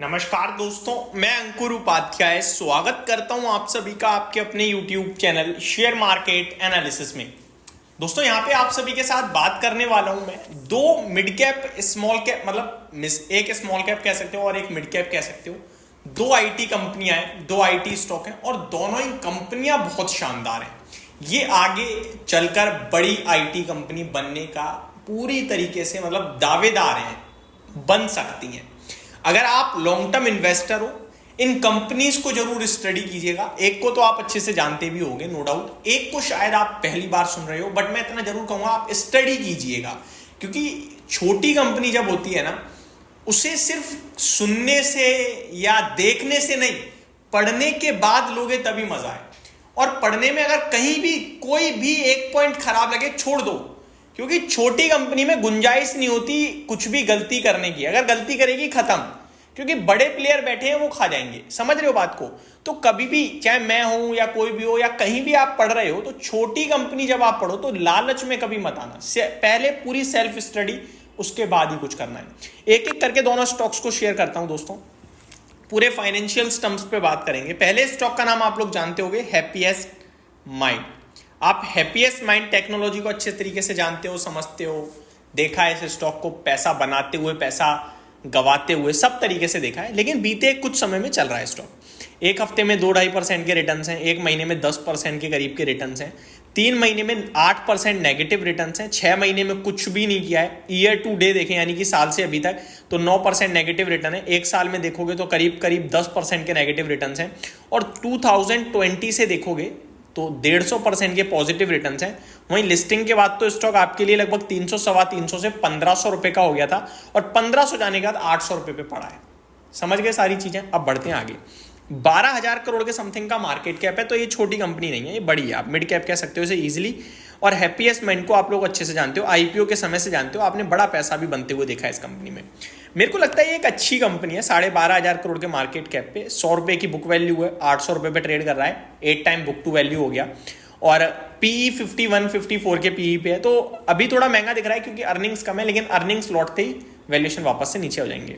नमस्कार दोस्तों, मैं अंकुर उपाध्याय स्वागत करता हूं आप सभी का आपके अपने YouTube channel share market analysis में। दोस्तों यहां पे आप सभी के साथ बात करने वाला हूं मैं दो मिड कैप स्मॉल कैप, मतलब एक स्मॉल कैप कह सकते हो और एक मिड कैप कह सकते हो। दो आईटी कंपनियां हैं, दो आईटी स्टॉक हैं और दोनों ही कंपनियां बहुत शानदार हैं। ये आगे चलकर बड़ी आईटी कंपनी बनने का पूरी तरीके से मतलब दावेदार हैं, बन सकती हैं। अगर आप लॉन्ग टर्म इन्वेस्टर हो, इन कंपनीज को जरूर स्टडी कीजिएगा। एक को तो आप अच्छे से जानते भी होंगे नो डाउट, एक को शायद आप पहली बार सुन रहे हो, बट मैं इतना जरूर कहूंगा आप स्टडी कीजिएगा। क्योंकि छोटी कंपनी जब होती है ना, उसे सिर्फ सुनने से या देखने से नहीं, पढ़ने के बाद लोगे तभी मजा आए। और पढ़ने में अगर कहीं भी कोई भी एक पॉइंट खराब लगे छोड़ दो, क्योंकि छोटी कंपनी में गुंजाइश नहीं होती कुछ भी गलती करने की। अगर गलती करेगी खत्म, क्योंकि बड़े प्लेयर बैठे हैं वो खा जाएंगे। समझ रहे हो बात को? तो कभी भी, चाहे मैं हूं या कोई भी हो या कहीं भी आप पढ़ रहे हो, तो छोटी कंपनी जब आप पढ़ो तो लालच में कभी मत आना। पहले पूरी सेल्फ स्टडी, उसके बाद ही कुछ करना है। एक एक करके दोनों स्टॉक्स को शेयर करता हूं दोस्तों, पूरे फाइनेंशियल टर्म्स पे बात करेंगे। पहले स्टॉक का नाम आप लोग जानते होंगे, हैप्पीएस्ट माइंड। आप हैप्पीएस्ट माइंड टेक्नोलॉजी को अच्छे तरीके से जानते हो, समझते हो, देखा है इस स्टॉक को पैसा बनाते हुए, पैसा गवाते हुए, सब तरीके से देखा है। लेकिन बीते कुछ समय में चल रहा है स्टॉक। एक हफ्ते में 2-2.5% के रिटर्न्स हैं, एक महीने में 10% के करीब के रिटर्न्स हैं, 3 महीने में 8% नेगेटिव रिटर्न्स हैं, 6 महीने में कुछ भी नहीं किया है। ईयर टू डे देखें, यानी कि साल से अभी तक, तो 9% नेगेटिव रिटर्न है। एक साल में देखोगे तो करीब करीब 10% के नेगेटिव रिटर्न्स हैं। और 2020 से देखोगे तो 150% के पॉजिटिव रिटर्न्स हैं। वहीं लिस्टिंग के बाद तो स्टॉक आपके लिए लगभग 300, सवा 300 से 1500 रुपए का हो गया था और 1500 जाने के बाद 800 रुपए पे पड़ा है। समझ गए सारी चीजें? अब बढ़ते हैं आगे। 12,000 करोड़ के समथिंग का मार्केट कैप है, तो ये छोटी कंपनी नहीं है, ये बड़ी है। आप मिड कैप कह सकते हो इसे इजीली। और हैप्पीएस्ट माइंड को आप लोग अच्छे से जानते हो, आईपीओ के समय से जानते हो, आपने बड़ा पैसा भी बनते हुए देखा है इस कंपनी में। मेरे को लगता है ये एक अच्छी कंपनी है। 12,500 करोड़ के मार्केट कैप पे 100 रुपए की बुक वैल्यू है, 800 रुपए पे ट्रेड कर रहा है, 8 टाइम बुक टू वैल्यू हो गया। और पीई 51-54 के पीई पे है, तो अभी थोड़ा महंगा दिख रहा है क्योंकि अर्निंग्स कम है, लेकिन अर्निंग्स लौटते ही वैल्यूएशन वापस से नीचे हो जाएंगे।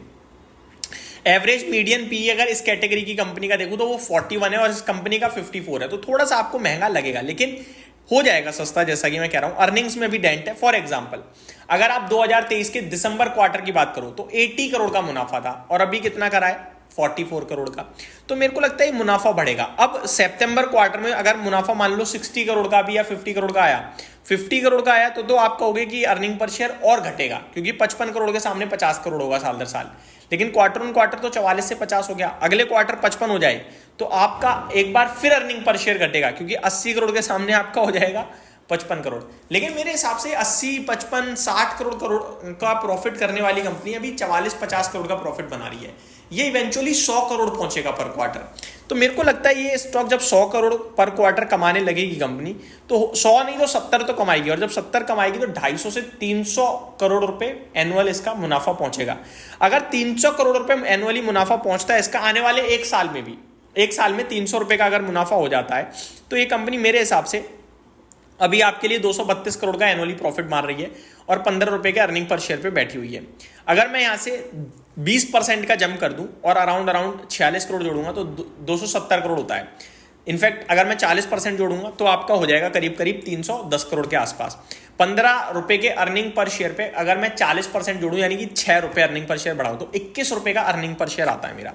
एवरेज मीडियन पीई अगर इस कैटेगरी की कंपनी का देखूं तो वो 41 है और इस कंपनी का 54 है, तो थोड़ा सा आपको महंगा लगेगा, लेकिन हो जाएगा सस्ता, जैसा कि मैं कह रहा हूं। अर्निंग्स में भी डेंट है। फॉर एग्जांपल, अगर आप 2023 के दिसंबर क्वार्टर की बात करो तो 80 करोड़ का मुनाफा था और अभी कितना करा है? 44 करोड़ का। तो मेरे को लगता है मुनाफा बढ़ेगा। अब सितंबर क्वार्टर में अगर मुनाफा मान लो 60 करोड़ का भी या 50 करोड़ का आया, 50 करोड़ का आया, तो आप कहोगे कि अर्निंग पर शेयर और घटेगा, क्योंकि 55 करोड़ के सामने 50 करोड़ होगा साल दर साल। लेकिन क्वार्टर ऑन क्वार्टर तो 44 से 50 हो गया, अगले क्वार्टर 55 हो जाए तो आपका एक बार फिर अर्निंग पर शेयर घटेगा, क्योंकि 80 करोड़ के सामने आपका हो जाएगा 55 करोड़। लेकिन मेरे हिसाब से 80, 55, 60 करोड़ का प्रॉफिट करने वाली कंपनी अभी 44-50 करोड़ का प्रॉफिट बना रही है। ये इवेंचुअली 100 करोड़ पहुंचेगा पर क्वार्टर। तो मेरे को लगता है ये स्टॉक जब 100 करोड़ पर क्वार्टर कमाने लगेगी कंपनी, तो 100 नहीं तो 70 तो कमाएगी, और जब 70 कमाएगी तो 250 से 300 करोड़ रुपए एनुअल इसका मुनाफा पहुंचेगा। अगर 300 करोड़ रुपए एनुअली मुनाफा पहुंचता है इसका आने वाले एक साल में भी, एक साल में 300 रुपए का अगर मुनाफा हो जाता है, तो ये कंपनी मेरे हिसाब से अभी आपके लिए 232 करोड़ का एनुअली प्रॉफिट मार रही है और 15 रुपए के अर्निंग पर शेयर पे बैठी हुई है। अगर मैं यहां से 20% का जंप कर दूं और अराउंड 46 करोड़ जोड़ूंगा तो 270 करोड़ होता है। इनफैक्ट अगर मैं 40% जोड़ूंगा तो आपका हो जाएगा करीब करीब 310 करोड़ के आसपास। 15 रुपए के अर्निंग पर शेयर पे अगर मैं 40% जोड़ूं, यानी कि 6 रुपए अर्निंग पर शेयर बढ़ाऊं, तो 21 रुपए का अर्निंग पर शेयर आता है मेरा।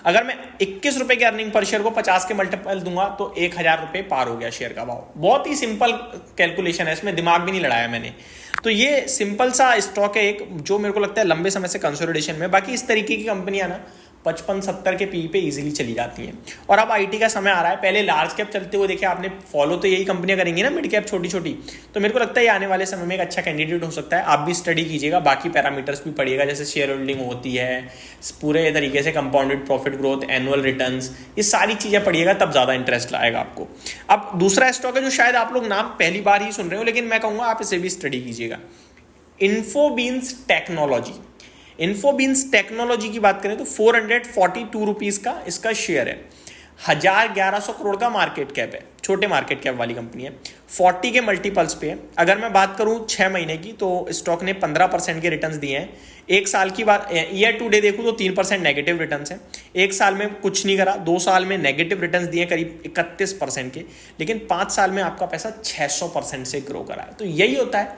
अगर मैं 21 रुपए के अर्निंग पर शेयर को 50 के मल्टीपल दूंगा तो 1000 रुपए पार हो गया शेयर का भाव। बहुत ही सिंपल कैलकुलेशन है, इसमें दिमाग भी नहीं लड़ाया मैंने। तो ये सिंपल सा स्टॉक है एक, जो मेरे को लगता है लंबे समय से कंसोलिडेशन में। बाकी इस तरीके की कंपनियां ना 55-70 के पी पे इजीली चली जाती हैं। और अब आईटी का समय आ रहा है। पहले लार्ज कैप चलते हुए देखे आपने, फॉलो तो यही कंपनियां करेंगी ना, मिड कैप छोटी छोटी। तो मेरे को लगता है ये आने वाले समय में एक अच्छा कैंडिडेट हो सकता है। आप भी स्टडी कीजिएगा, बाकी पैरामीटर्स भी पढ़िएगा, जैसे शेयर होल्डिंग होती है, पूरे तरीके से compounded profit growth, annual returns, ये सारी चीजें पढ़िएगा, तब ज्यादा इंटरेस्ट लाएगा आपको। अब दूसरा स्टॉक है जो शायद आप लोग नाम पहली बार ही सुन रहे हो, लेकिन मैं कहूंगा आप इसे भी स्टडी कीजिएगा, इन्फोबीन्स टेक्नोलॉजी। इन्फोबीन्स टेक्नोलॉजी की बात करें तो 442 रुपीज का इसका शेयर है। 1100 करोड़ का मार्केट कैप है, छोटे मार्केट कैप वाली कंपनी है, 40 के मल्टीपल्स पे है। अगर मैं बात करूं 6 महीने की तो स्टॉक ने 15% के रिटर्न्स दिए हैं। एक साल की बात, ईयर टू डे देखूं तो 3% नेगेटिव रिटर्न्स है। एक साल में कुछ नहीं करा, 2 साल में नेगेटिव रिटर्न्स दिए करीब 31% के, लेकिन 5 साल में आपका पैसा 600% से ग्रो करा है। तो यही होता है,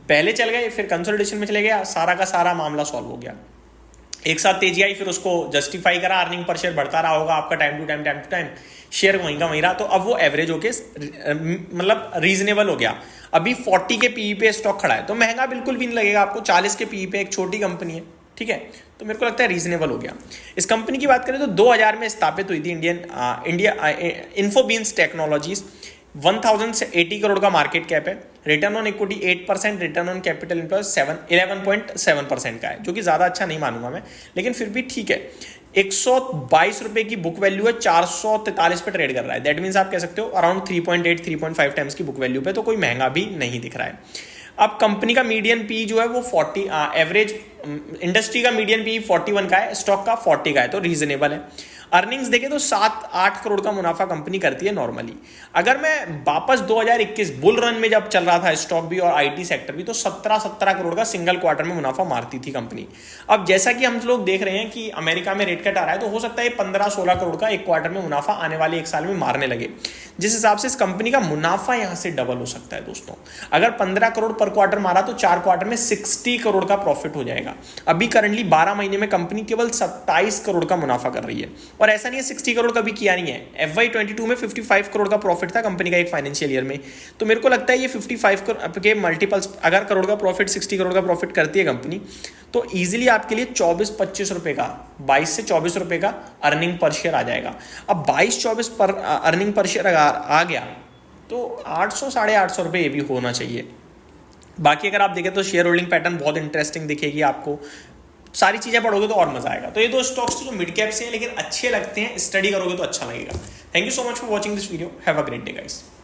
पहले चल गए फिर कंसोलिडेशन में चले गया, सारा का सारा मामला सॉल्व हो गया। एक साथ तेजी आई, फिर उसको जस्टिफाई करा, अर्निंग पर शेयर बढ़ता रहा होगा आपका टाइम टू टाइम, शेयर वहीं का वहीं रहा, तो अब वो एवरेज होके मतलब रीजनेबल हो गया। अभी 40 के पीई पे स्टॉक खड़ा है, तो महंगा बिल्कुल भी नहीं लगेगा आपको। 40 के पीई पे एक छोटी कंपनी है, ठीक है, तो मेरे को लगता है रीजनेबल हो गया। इस कंपनी की बात करें तो 2000 में स्थापित हुई थी इंडिया इन्फोबीन्स टेक्नोलॉजीज। 1080 करोड़ का मार्केट कैप है। Return on equity 8%, return on capital employed 11.7% का है, जो कि ज़्यादा अच्छा नहीं मानूंगा मैं, लेकिन फिर भी ठीक है। 122 रुपए की बुक वैल्यू है, 443 पे ट्रेड कर रहा है। दैट मीन्स आप कह सकते हो अराउंड 3.5 टाइम्स की बुक वैल्यू पे, तो कोई महंगा भी नहीं दिख रहा है। अब कंपनी का मीडियन पी जो है वो 40, एवरेज इंडस्ट्री का मीडियन पी 41 का है, स्टॉक का 40 का है, तो रीजनेबल है। अर्निंग्स देखें तो 7-8 करोड़ का मुनाफा कंपनी करती है नॉर्मली। अगर मैं वापस 2021 बुल रन में जब चल रहा था स्टॉक भी और आईटी सेक्टर भी, तो 17 करोड़ का सिंगल क्वार्टर में मुनाफा मारती थी कंपनी। अब जैसा कि हम लोग देख रहे हैं कि अमेरिका में रेट कट आ रहा है, तो हो सकता है 15-16 करोड़ का एक क्वार्टर में मुनाफा आने वाले एक साल में मारने लगे, जिस हिसाब से इस कंपनी का मुनाफा यहां से डबल हो सकता है दोस्तों। अगर 15 करोड़ पर क्वार्टर मारा तो 4 क्वार्टर में 60 करोड़ का प्रॉफिट हो जाएगा। अभी करंटली 12 महीने में कंपनी केवल 27 करोड़ का मुनाफा कर रही है, और ऐसा नहीं है 60 करोड़ कभी किया नहीं है। FY22 में 55 करोड़ का प्रॉफिट था कंपनी का एक फाइनेंशियल ईयर में, तो मेरे को लगता है ये 55 करोड़ के मल्टीपल्स, अगर करोड़ का प्रॉफिट 60 करोड़ का प्रॉफिट करती है कंपनी, तो इजीली आपके लिए 24-25 रुपए का, 22 से 24 रुपए का अर्निंग पर शेयर आ जाएगा। अब 22-24 पर अर्निंग पर शेयर आ गया तो 800-850 रुपए ये भी होना चाहिए। बाकी अगर आप देखें तो शेयर होल्डिंग पैटर्न बहुत इंटरेस्टिंग दिखेगी आपको, सारी चीजें पढ़ोगे तो और मजा आएगा। तो ये दो स्टॉक्स जो मिड कैप से हैं लेकिन अच्छे लगते हैं, स्टडी करोगे तो अच्छा लगेगा। Thank you so much for watching this video, have a great day guys.